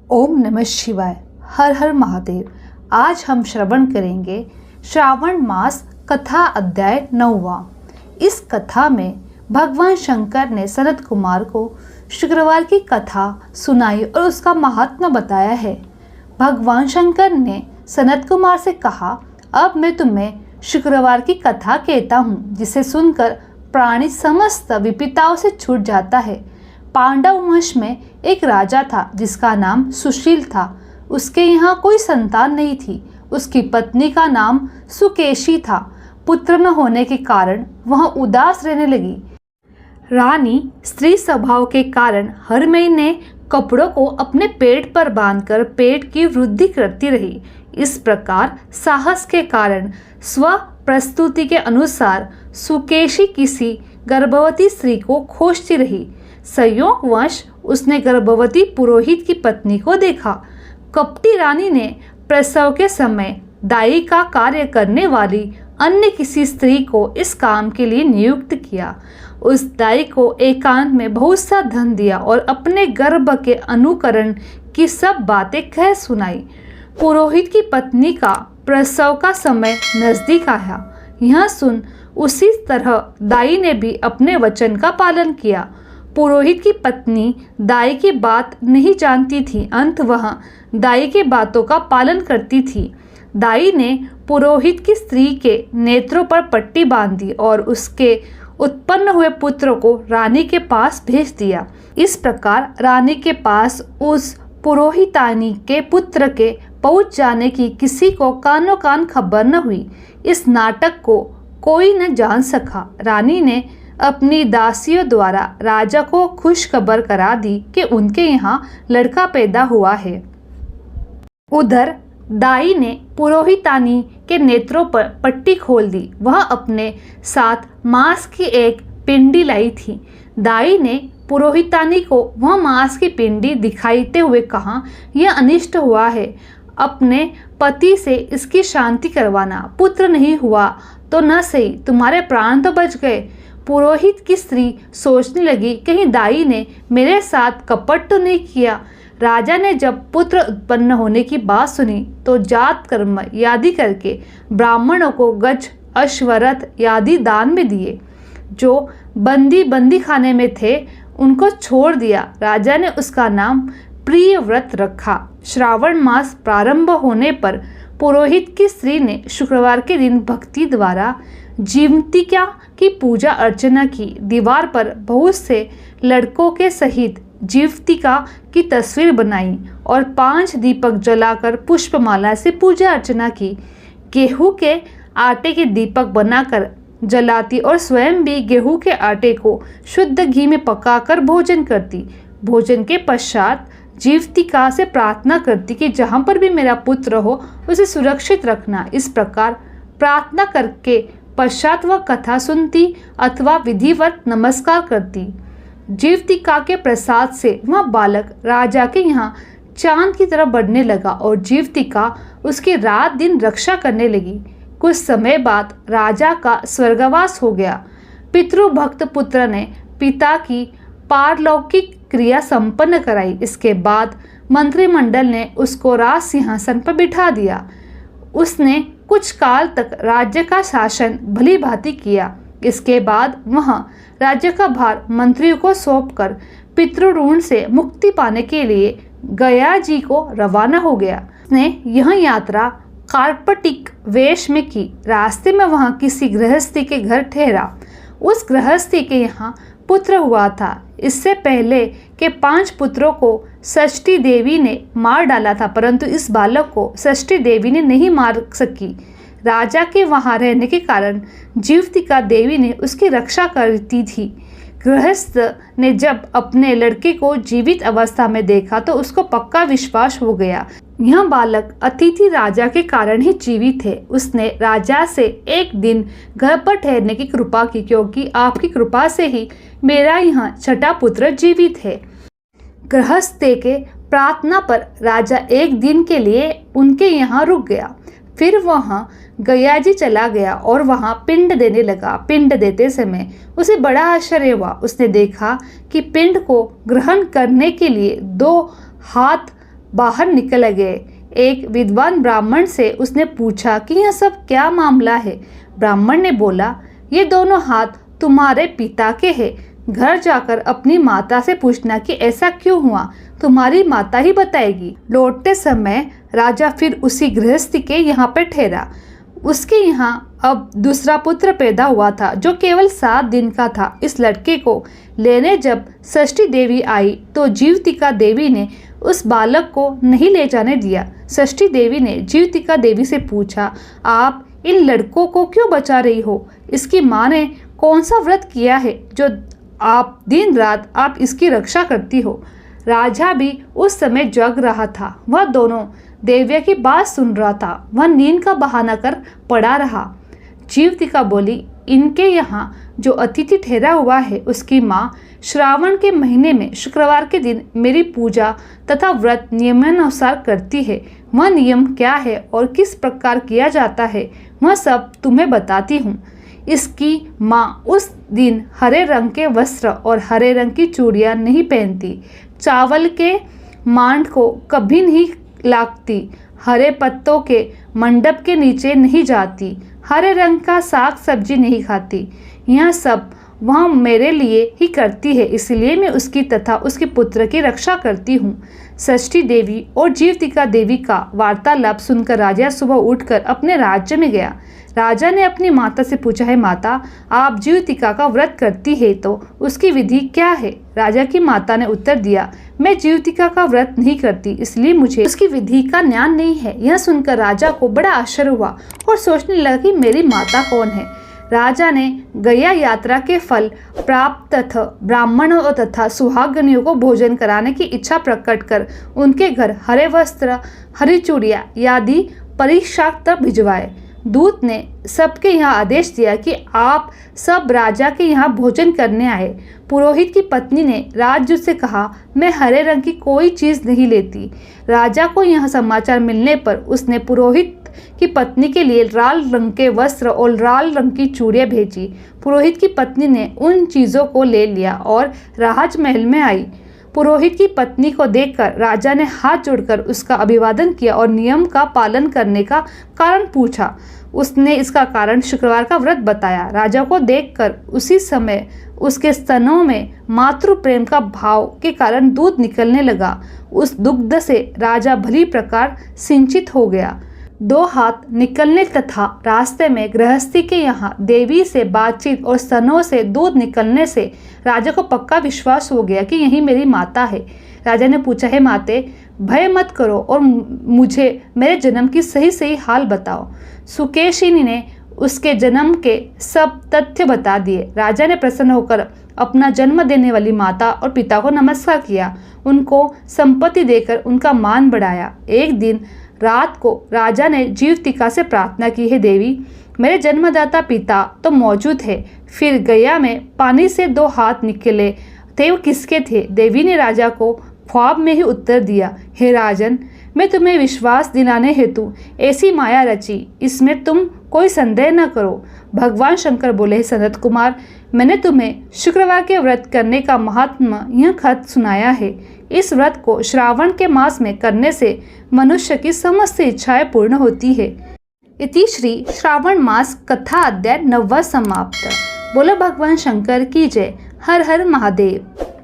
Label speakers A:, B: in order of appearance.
A: ओम नमः शिवाय। हर हर महादेव। आज हम श्रवण करेंगे श्रावण मास कथा अध्याय 9वां। इस कथा में भगवान शंकर ने सनत कुमार को शुक्रवार की कथा सुनाई और उसका महात्मा बताया है। भगवान शंकर ने सनत कुमार से कहा, अब मैं तुम्हें शुक्रवार की कथा कहता हूँ, जिसे सुनकर प्राणी समस्त विपदाओं से छूट जाता है। पांडव वंश में एक राजा था जिसका नाम सुशील था। उसके यहाँ कोई संतान नहीं थी। उसकी पत्नी का नाम सुकेशी था। पुत्र न होने के कारण वह उदास रहने लगी। रानी स्त्री स्वभाव के कारण हर महीने कपड़ों को अपने पेट पर बांधकर पेट की वृद्धि करती रही। इस प्रकार साहस के कारण स्व प्रस्तुति के अनुसार सुकेशी किसी गर्भवती स्त्री को खोजती रही। संयोगवश उसने गर्भवती पुरोहित की पत्नी को देखा। कपटी रानी ने प्रसव के समय दाई का कार्य करने वाली अन्य किसी स्त्री को इस काम के लिए नियुक्त किया। उस दाई को एकांत में बहुत सा धन दिया और अपने गर्भ के अनुकरण की सब बातें कह सुनाई। पुरोहित की पत्नी का प्रसव का समय नजदीक आया। यह सुन उसी तरह दाई ने भी अपने वचन का पालन किया। पुरोहित की पत्नी दाई की बात नहीं जानती थी। अंत वह दाई की बातों का पालन करती थी। दाई ने पुरोहित की स्त्री के नेत्रों पर पट्टी बांधी और उसके उत्पन्न हुए पुत्र को रानी के पास भेज दिया। इस प्रकार रानी के पास उस पुरोहितानी के पुत्र के पहुंच जाने की किसी को कानो कान खबर न हुई। इस नाटक को कोई न जान सका। रानी ने अपनी दासियों द्वारा राजा को खुश खबर करा दी कि उनके यहाँ लड़का पैदा हुआ है। उधर दाई ने पुरोहितानी के नेत्रों पर पट्टी खोल दी। वह अपने साथ मांस की एक पिंडी लाई थी। दाई ने पुरोहितानी को वह मांस की पिंडी दिखाते हुए कहा, यह अनिष्ट हुआ है। अपने पति से इसकी शांति करवाना। पुत्र नहीं हुआ तो न सही, तुम्हारे प्राण तो बच गए। पुरोहित की स्त्री सोचने लगी, कहीं दाई ने मेरे साथ कपट तो नहीं किया। राजा ने जब पुत्र उत्पन्न होने की बात सुनी तो जात कर्म यादि करके ब्राह्मणों को गज अश्वरथ यादि दान में दिए। जो बंदी खाने में थे उनको छोड़ दिया। राजा ने उसका नाम प्रिय व्रत रखा। श्रावण मास प्रारंभ होने पर पुरोहित की स्त्री ने शुक्रवार के दिन भक्ति द्वारा जीवतिका की पूजा अर्चना की। दीवार पर बहुत से लड़कों के सहित जीवतिका की तस्वीर बनाई और 5 दीपक जलाकर पुष्पमाला से पूजा अर्चना की। गेहूं के आटे के दीपक बनाकर जलाती और स्वयं भी गेहूं के आटे को शुद्ध घी में पकाकर भोजन करती। भोजन के पश्चात जीवतिका से प्रार्थना करती कि जहाँ पर भी मेरा पुत्र हो उसे सुरक्षित रखना। इस प्रकार प्रार्थना करके पश्चात वह कथा सुनती अथवा विधिवत नमस्कार करती। जीवतिका के प्रसाद से वह बालक राजा के यहाँ चांद की तरह बढ़ने लगा और जीवतिका उसकी रात दिन रक्षा करने लगी। कुछ समय बाद राजा का स्वर्गवास हो गया। पितृभक्त पुत्र ने पिता की पारलौकिक क्रिया संपन्न कराई। इसके बाद मंत्रिमंडल ने उसको राज सिंहासन पर बिठा दिया। उसने कुछ काल तक राज्य का शासन भली भांति किया। इसके बाद वह राज्य का भार मंत्रियों को सौंपकर पितृऋण से मुक्ति पाने के लिए गया जी को रवाना हो गया। उसने यह यात्रा कार्पटिक वेश में की। रास्ते में वह किसी गृहस्थी के घर ठहरा। उस गृहस्थी के यहाँ पुत्र हुआ था। इससे पहले के 5 पुत्रों को षष्ठी देवी ने मार डाला था, परंतु इस बालक को षष्ठी देवी ने नहीं मार सकी। राजा के वहाँ रहने के कारण जीवतिका देवी ने उसकी रक्षा करती थी। गृहस्थ ने जब अपने लड़के को जीवित अवस्था में देखा तो उसको पक्का विश्वास हो गया, यह बालक अतिथि राजा के कारण ही जीवित है। उसने राजा से एक दिन घर पर ठहरने की कृपा की, क्योंकि आपकी कृपा से ही मेरा यहाँ छठा पुत्र जीवित है। गृहस्थ के प्रार्थना पर राजा एक दिन के लिए उनके यहाँ रुक गया। फिर वहाँ गया जी चला गया और वहाँ पिंड देने लगा। पिंड देते समय उसे बड़ा आश्चर्य हुआ। उसने देखा कि पिंड को ग्रहण करने के लिए 2 हाथ बाहर निकल गए। एक विद्वान ब्राह्मण से उसने पूछा कि यह सब क्या मामला है। ब्राह्मण ने बोला, ये दोनों हाथ तुम्हारे पिता के हैं। घर जाकर अपनी माता से पूछना कि ऐसा क्यों हुआ, तुम्हारी माता ही बताएगी। लौटते समय राजा फिर उसी गृहस्थी के यहाँ पर ठहरा। उसके यहाँ अब दूसरा पुत्र पैदा हुआ था जो केवल 7 दिन का था। इस लड़के को लेने जब षष्ठी देवी आई तो जीवतिका देवी ने उस बालक को नहीं ले जाने दिया। षष्ठी देवी ने जीवतिका देवी से पूछा, आप इन लड़कों को क्यों बचा रही हो? इसकी माँ ने कौन सा व्रत किया है जो आप दिन रात आप इसकी रक्षा करती हो? राजा भी उस समय जग रहा था। वह दोनों देविया की बात सुन रहा था। वह नींद का बहाना कर पड़ा रहा। जीवतिका बोली, इनके यहाँ जो अतिथि ठहरा हुआ है उसकी माँ श्रावण के महीने में शुक्रवार के दिन मेरी पूजा तथा व्रत नियमानुसार करती है। वह नियम क्या है और किस प्रकार किया जाता है वह सब तुम्हें बताती हूँ। इसकी माँ उस दिन हरे रंग के वस्त्र और हरे रंग की चूड़ियाँ नहीं पहनती, चावल के मांड को कभी नहीं लागती, हरे पत्तों के मंडप के नीचे नहीं जाती, हरे रंग का साग सब्जी नहीं खाती। यह सब वह मेरे लिए ही करती है, इसलिए मैं उसकी तथा उसके पुत्र की रक्षा करती हूँ। षष्ठी देवी और जीवतिका देवी का वार्तालाप सुनकर राजा सुबह उठकर अपने राज्य में गया। राजा ने अपनी माता से पूछा, है माता, आप जीवतिका का व्रत करती है तो उसकी विधि क्या है? राजा की माता ने उत्तर दिया, मैं जीवतिका का व्रत नहीं करती, इसलिए मुझे उसकी विधि का ज्ञान नहीं है। यह सुनकर राजा को बड़ा आश्चर्य हुआ और सोचने लगा कि मेरी माता कौन है। राजा ने गया यात्रा के फल प्राप्त तथा ब्राह्मणों तथा सुहागनियों को भोजन कराने की इच्छा प्रकट कर उनके घर हरे वस्त्र, हरी चूड़ियाँ आदि परिशाक्त भिजवाए। दूत ने सबके यहाँ आदेश दिया कि आप सब राजा के यहाँ भोजन करने आए। पुरोहित की पत्नी ने राजदूत से कहा, मैं हरे रंग की कोई चीज़ नहीं लेती। राजा को यह समाचार मिलने पर उसने पुरोहित की पत्नी के लिए लाल रंग के वस्त्र और लाल रंग की चूड़ियाँ भेजी। पुरोहित की पत्नी ने उन चीज़ों को ले लिया और राजमहल में आई। पुरोहित की पत्नी को देखकर राजा ने हाथ जोड़कर उसका अभिवादन किया और नियम का पालन करने का कारण पूछा। उसने इसका कारण शुक्रवार का व्रत बताया। राजा को देखकर उसी समय उसके स्तनों में मातृ प्रेम का भाव के कारण दूध निकलने लगा। उस दुग्ध से राजा भली प्रकार सिंचित हो गया। 2 हाथ निकलने तथा रास्ते में गृहस्थी के यहाँ देवी से बातचीत और स्तनों से दूध निकलने से राजा को पक्का विश्वास हो गया कि यही मेरी माता है। राजा ने पूछा, है माते, भय मत करो और मुझे मेरे जन्म की सही हाल बताओ। सुकेशिनी ने उसके जन्म के सब तथ्य बता दिए। राजा ने प्रसन्न होकर अपना जन्म देने वाली माता और पिता को नमस्कार किया, उनको संपत्ति देकर उनका मान बढ़ाया। एक दिन रात को राजा ने जीवतिका से प्रार्थना की, है देवी, मेरे जन्मदाता पिता तो मौजूद है, फिर गया में पानी से 2 हाथ निकले थे, वो किसके थे? देवी ने राजा को ख्वाब में ही उत्तर दिया, हे राजन, मैं तुम्हें विश्वास दिलाने हेतु ऐसी माया रची, इसमें तुम कोई संदेह न करो। भगवान शंकर बोले, सनत कुमार, मैंने तुम्हें शुक्रवार के व्रत करने का महात्मा यह खत सुनाया है। इस व्रत को श्रावण के मास में करने से मनुष्य की समस्त इच्छाएं पूर्ण होती है। इति श्री श्रावण मास कथा अध्याय 9वां समाप्त। बोलो भगवान शंकर की जय। हर हर महादेव।